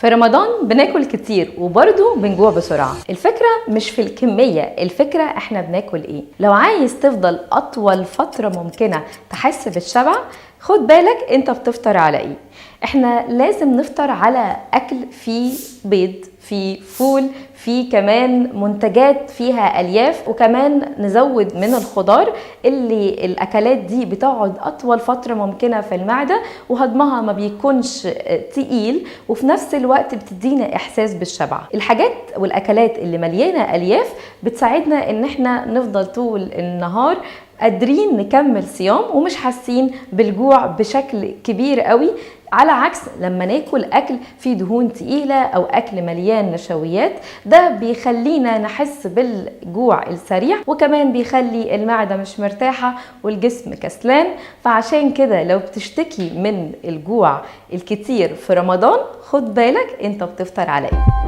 في رمضان بناكل كتير وبرضه بنجوع بسرعة. الفكرة مش في الكمية، الفكرة احنا بناكل ايه. لو عايز تفضل اطول فترة ممكنة تحس بالشبع، خد بالك انت بتفطر على ايه. احنا لازم نفطر على اكل فيه بيض، فيه فول، فيه كمان منتجات فيها الياف، وكمان نزود من الخضار اللي الاكلات دي بتقعد اطول فترة ممكنة في المعدة وهضمها ما بيكونش تقيل، وفي نفس الوقت بتدينا احساس بالشبع. الحاجات والاكلات اللي مليانة الياف بتساعدنا ان احنا نفضل طول النهار قادرين نكمل صيام ومش حاسين بالجوع بشكل كبير قوي، على عكس لما ناكل اكل فيه دهون تقيلة او اكل مليان نشويات. ده بيخلينا نحس بالجوع السريع، وكمان بيخلي المعدة مش مرتاحة والجسم كسلان. فعشان كده لو بتشتكي من الجوع الكتير في رمضان، خد بالك انت بتفطر على ايه.